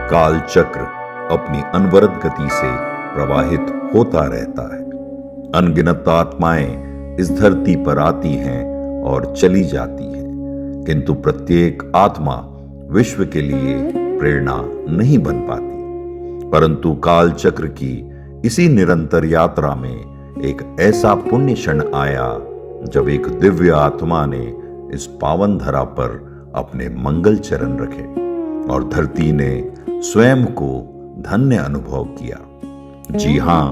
काल चक्र अपनी अनवरत गति से प्रवाहित होता रहता है। अनगिनत आत्माएं इस धरती पर आती हैं और चली जाती हैं, किंतु प्रत्येक आत्मा विश्व के लिए प्रेरणा नहीं बन पाती। परंतु काल चक्र की इसी निरंतर यात्रा में एक ऐसा पुण्य क्षण आया जब एक दिव्य आत्मा ने इस पावन धरा पर अपने मंगल चरण रखे और धरती ने स्वयं को धन्य अनुभव किया। जी हां,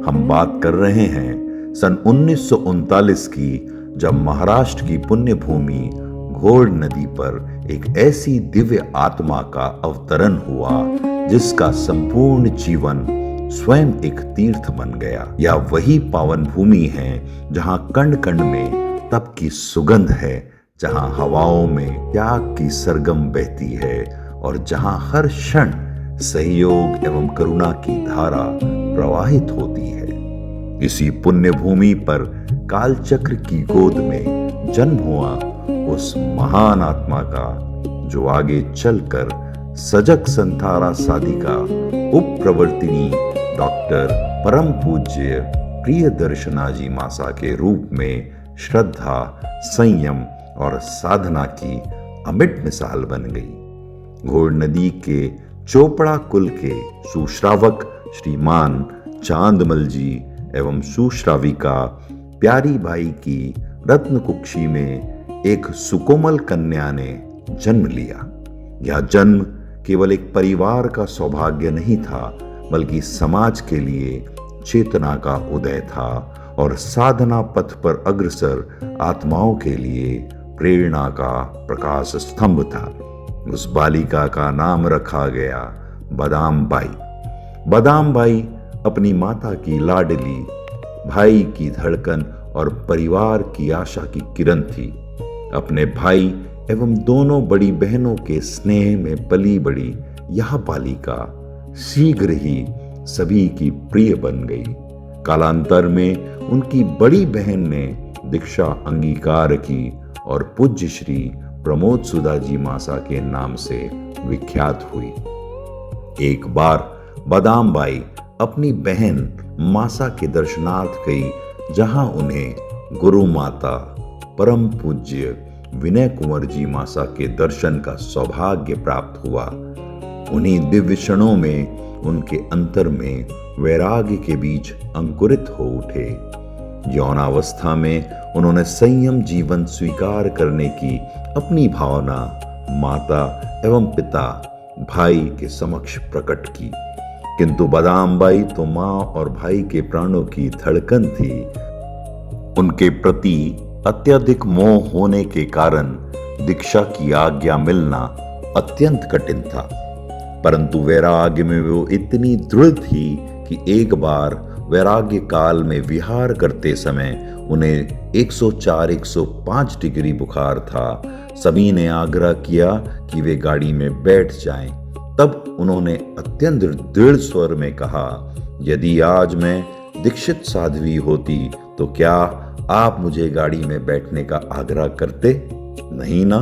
हम बात कर रहे हैं सन 1939 की, जब महाराष्ट्र की पुण्य भूमि घोड़ नदी पर एक ऐसी दिव्य आत्मा का अवतरण हुआ जिसका संपूर्ण जीवन स्वयं एक तीर्थ बन गया। या वही पावन भूमि है जहां कण कण में तप की सुगंध है, जहां हवाओं में त्याग की सरगम बहती है और जहां हर क्षण सहयोग एवं करुणा की धारा प्रवाहित होती है। इसी पुण्य भूमि पर कालचक्र की गोद में जन्म हुआ उस महान आत्मा का, जो आगे चलकर सजग संथारा साधिका उप प्रवर्तिनी डॉक्टर परम पूज्य प्रियदर्शना जी मासा के रूप में श्रद्धा, संयम और साधना की अमिट मिसाल बन गई। घोड़ नदी के चोपड़ा कुल के सुश्रावक श्रीमान चांदमल जी एवं सुश्राविका प्यारी बाई की रत्न कुक्षी में एक सुकोमल कन्या ने जन्म लिया। यह जन्म केवल एक परिवार का सौभाग्य नहीं था, बल्कि समाज के लिए चेतना का उदय था और साधना पथ पर अग्रसर आत्माओं के लिए प्रेरणा का प्रकाश स्तंभ था। उस बालिका का नाम रखा गया बादाम बाई। बादाम बाई अपनी माता की लाडली, भाई की धड़कन और परिवार की आशा की किरण थी। अपने भाई एवं दोनों बड़ी बहनों के स्नेह में पली बड़ी यह बालिका शीघ्र ही सभी की प्रिय बन गई। कालांतर में उनकी बड़ी बहन ने दीक्षा अंगीकार की और पूज्य श्री प्रमोद सुधा जी मासा के नाम से विख्यात हुई। एक बार बादाम बाई अपनी बहन मासा के दर्शनार्थ गई, जहां उन्हें गुरु माता परम पूज्य विनय कुंवर जी मासा के दर्शन का सौभाग्य प्राप्त हुआ। उन्हीं दिव्य क्षणों में उनके अंतर में वैराग्य के बीज अंकुरित हो उठे। यौनावस्था में उन्होंने संयम जीवन स्वीकार करने की अपनी भावना माता एवं पिता भाई के समक्ष प्रकट की, किंतु बादाम बाई तो मां और भाई के प्राणों की धड़कन थी। उनके प्रति अत्यधिक मोह होने के कारण दीक्षा की आज्ञा मिलना अत्यंत कठिन था, परंतु वैराग्य में वो इतनी दृढ़ थी कि एक बार वैराग्य काल में विहार करते समय उन्हें 104-105 डिग्री बुखार था। सभी ने आग्रह किया कि वे गाड़ी में बैठ जाएं। तब उन्होंने अत्यंत दृढ़ स्वर में कहा, यदि आज मैं दीक्षित साध्वी होती तो क्या आप मुझे गाड़ी में बैठने का आग्रह करते? नहीं ना?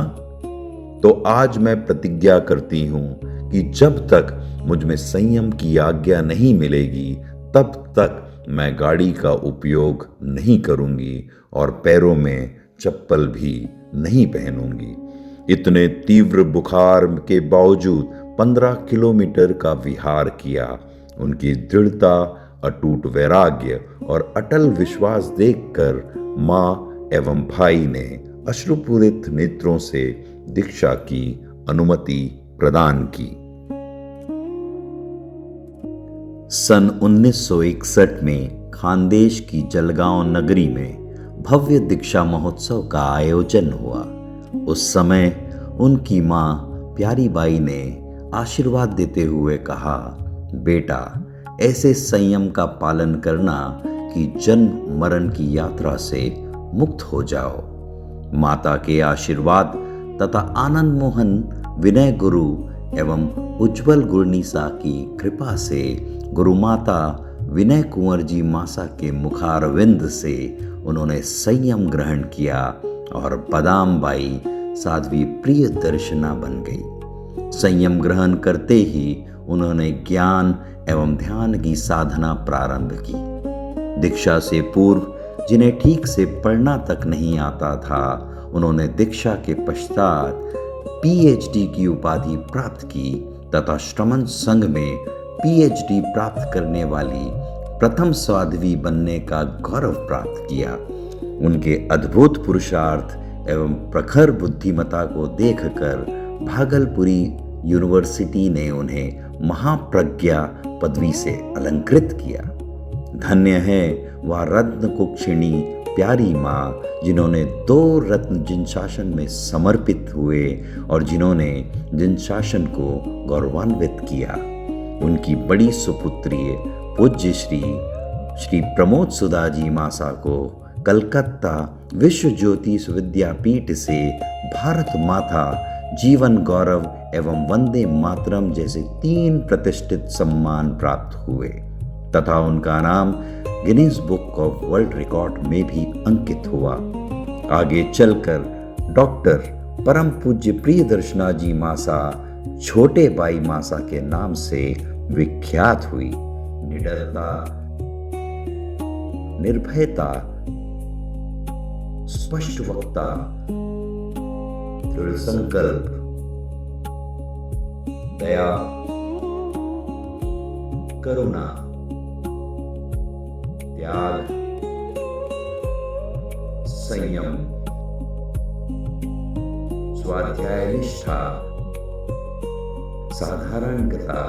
तो आज मैं प्रतिज्ञा करती हूं कि जब तक मुझ में संयम की आज्ञा नहीं मिलेगी, तब तक मैं गाड़ी का उपयोग नहीं करूंगी और पैरों में चप्पल भी नहीं पहनूंगी। इतने तीव्र बुखार के बावजूद 15 किलोमीटर का विहार किया। उनकी दृढ़ता, अटूट वैराग्य और अटल विश्वास देखकर मां एवं भाई ने अश्रुपूरित नेत्रों से दीक्षा की अनुमति प्रदान की। सन 1961 में खानदेश की जलगांव नगरी में भव्य दीक्षा महोत्सव का आयोजन हुआ। उस समय उनकी मां प्यारी बाई ने आशीर्वाद देते हुए कहा, बेटा, ऐसे संयम का पालन करना कि जन्म मरण की यात्रा से मुक्त हो जाओ। माता के आशीर्वाद तथा आनंद मोहन विनय गुरु एवं उज्जवल गुरनीसा की कृपा से गुरु माता विनय कुंवर जी मासा के मुखारविंद से उन्होंने संयम ग्रहण किया और बादाम बाई साध्वी प्रिय दर्शना बन गई। संयम ग्रहण करते ही उन्होंने ज्ञान एवं ध्यान की साधना प्रारंभ की। दीक्षा से पूर्व जिन्हें ठीक से पढ़ना तक नहीं आता था, उन्होंने दीक्षा के पश्चात पीएचडी की उपाधि प्राप्त की तथा श्रमण संघ में पीएचडी प्राप्त करने वाली प्रथम साध्वी बनने का गौरव प्राप्त किया। उनके अद्भुत पुरुषार्थ एवं प्रखर बुद्धिमत्ता को देखकर भागलपुरी यूनिवर्सिटी ने उन्हें महाप्रज्ञा पदवी से अलंकृत किया। धन्य है वह रत्न कुक्षिणी प्यारी माँ जिन्होंने 2 रत्न जिन शासन में समर्पित हुए और जिन्होंने जिन शासन को गौरवान्वित किया। उनकी बड़ी सुपुत्री पूज्य श्री प्रमोद सुधा जी मासा को कलकत्ता विश्व ज्योति विद्यापीठ से भारत माता, जीवन गौरव एवं वंदे मातरम जैसे 3 प्रतिष्ठित सम्मान प्राप्त हुए तथा उनका नाम Guinness book of world record में भी अंकित हुआ। आगे चलकर डॉक्टर परम पूज्य प्रियदर्शना जी मासा छोटे बाई मासा के नाम से विख्यात हुई। निडरता, निर्भयता, स्पष्ट वक्ता, दृढ़ संकल्प, दया, करुणा, त्याग, संयम, स्वाध्याय निष्ठा, साधारणता,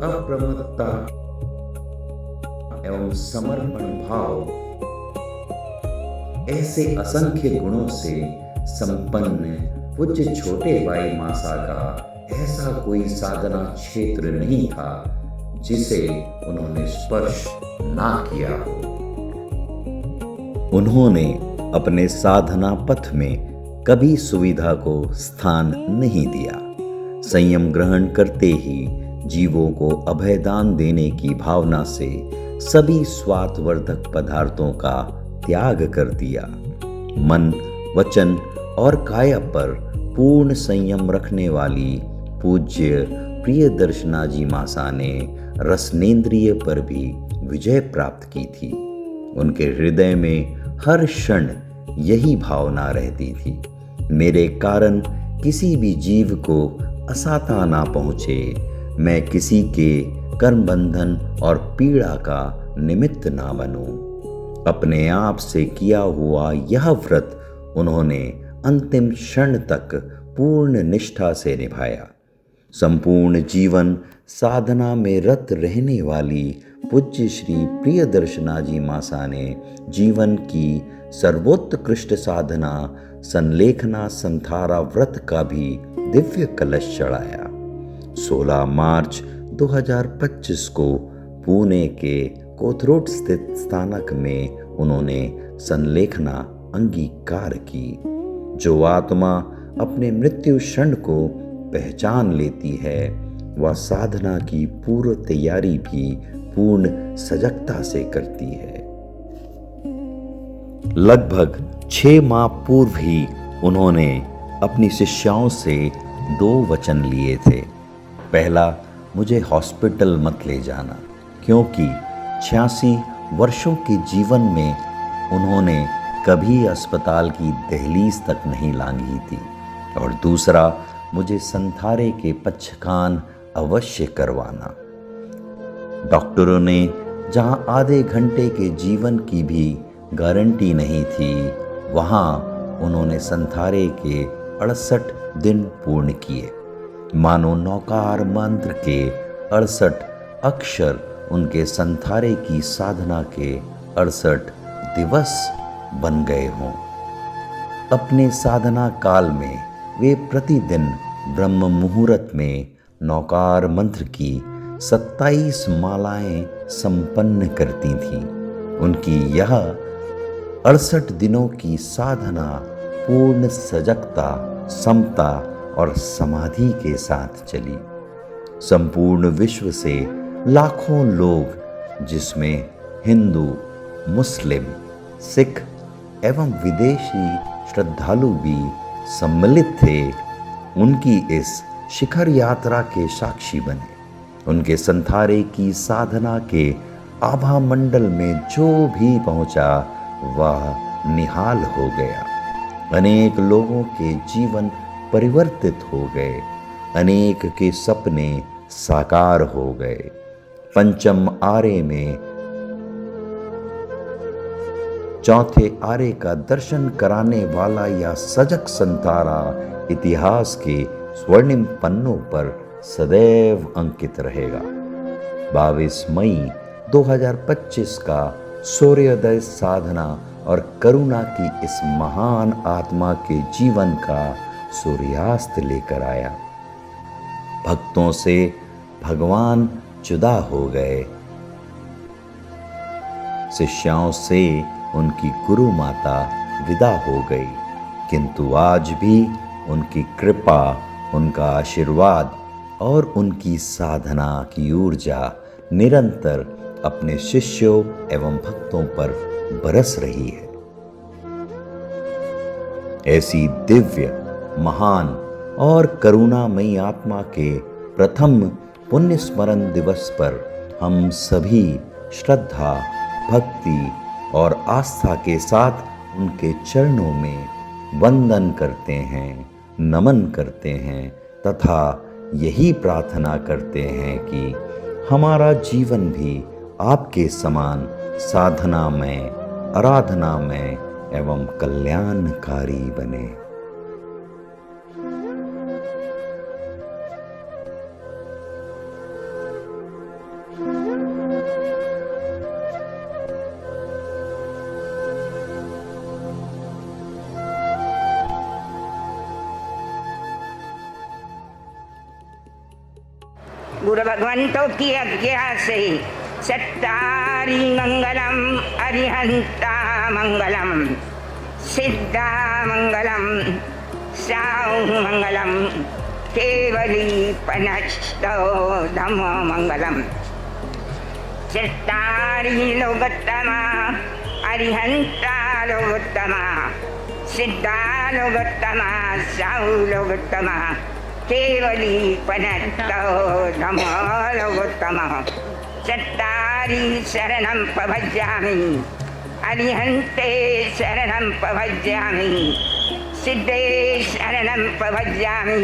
अप्रमत्तता एवं समर्पण भाव, ऐसे असंख्य गुणों से संपन्न पूज्य छोटे बाई मासा का ऐसा कोई साधना क्षेत्र नहीं था जिसे उन्होंने स्पर्श ना किया हो। उन्होंने अपने साधना पथ में कभी सुविधा को स्थान नहीं दिया। संयम ग्रहण करते ही जीवों को अभयदान देने की भावना से सभी स्वास्थ्यवर्धक पदार्थों का त्याग कर दिया। मन, वचन और काया पर पूर्ण संयम रखने वाली पूज्य प्रियदर्शना जी मासा ने रसनेन्द्रिय पर भी विजय प्राप्त की थी। उनके हृदय में हर क्षण यही भावना रहती थी, मेरे कारण किसी भी जीव को असाता ना पहुँचे, मैं किसी के कर्म बंधन और पीड़ा का निमित्त ना बनूं। अपने आप से किया हुआ यह व्रत उन्होंने अंतिम क्षण तक पूर्ण निष्ठा से निभाया। संपूर्ण जीवन साधना में रत रहने वाली पूज्य श्री प्रियदर्शना जी मासा ने जीवन की सर्वोत्कृष्ट साधना संलेखना संथारा व्रत का भी दिव्य कलश चढ़ाया। 16 मार्च 2025 को पुणे के कोथरूड स्थित स्थानक में उन्होंने संलेखना अंगीकार की। जो आत्मा अपने मृत्यु क्षण को पहचान लेती है, वह साधना की पूर्व तैयारी भी पूर्ण सजगता से करती है। लगभग 6 माह पूर्व ही उन्होंने अपनी शिष्याओं से 2 वचन लिए थे। पहला, मुझे हॉस्पिटल मत ले जाना, क्योंकि 86 वर्षों के जीवन में उन्होंने कभी अस्पताल की दहलीज तक नहीं लांघी थी। और दूसरा, मुझे संथारे के पक्षकान अवश्य करवाना। डॉक्टरों ने जहां आधे घंटे के जीवन की भी गारंटी नहीं थी, वहां उन्होंने संथारे के 68 दिन पूर्ण किए। मानो नौकार मंत्र के 68 अक्षर उनके संथारे की साधना के 68 दिवस बन गए हों। अपने साधना काल में वे प्रतिदिन ब्रह्म मुहूर्त में नौकार मंत्र की 27 मालाएं संपन्न करती थीं। उनकी यह 68 दिनों की साधना पूर्ण सजगता, समता और समाधि के साथ चली। संपूर्ण विश्व से लाखों लोग, जिसमें हिंदू, मुस्लिम, सिख एवं विदेशी श्रद्धालु भी सम्मिलित थे, उनकी इस शिखर यात्रा के साक्षी बने। उनके संथारे की साधना के आभा मंडल में जो भी पहुंचा वह निहाल हो गया। अनेक लोगों के जीवन परिवर्तित हो गए, अनेक के सपने साकार हो गए। पंचम आरे में चौथे आरे का दर्शन कराने वाला यह सजग संतारा इतिहास के स्वर्णिम पन्नों पर सदैव अंकित रहेगा। 22 मई 2025 का सूर्योदय साधना और करुणा की इस महान आत्मा के जीवन का सूर्यास्त लेकर आया। भक्तों से भगवान जुदा हो गए, शिष्यों से उनकी गुरु माता विदा हो गई, किंतु आज भी उनकी कृपा, उनका आशीर्वाद और उनकी साधना की ऊर्जा निरंतर अपने शिष्यों एवं भक्तों पर बरस रही है। ऐसी दिव्य, महान और करुणामयी आत्मा के प्रथम पुण्य स्मरण दिवस पर हम सभी श्रद्धा, भक्ति और आस्था के साथ उनके चरणों में वंदन करते हैं, नमन करते हैं तथा यही प्रार्थना करते हैं कि हमारा जीवन भी आपके समान साधनामय, आराधनामय एवं कल्याणकारी बने। गुरु भगवंतों की आज्ञा से सत्तारी मंगलम, अरिहंता मंगलम, सिद्धा मंगलम, साहु मंगलम, केवली पनस्तो धम्मो मंगलम। सत्तारी लोकोत्तमा, अरिहंता लोकोत्तमा, सिद्धा लोकोत्तमा, साहु लोकोत्तमा, केवली पनतो धम्मो लोकोत्तमः। चत्तारि शरणं प्रपद्यामि, अरिहन्ते शरणं प्रपद्यामि, सिद्धे शरणं प्रपद्यामि,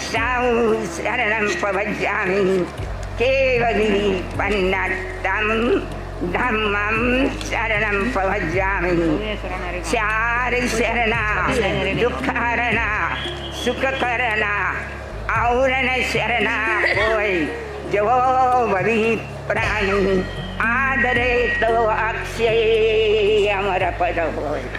साहु शरणं प्रपद्यामि, केवली पन्नतं धम्मं शरणं प्रपद्यामि। चार शरणा दुःखहरणा, सुखकरणा, औरण शरणा कोई जो बड़ी प्राणी आदरे तो अक्षय अमर पद होय।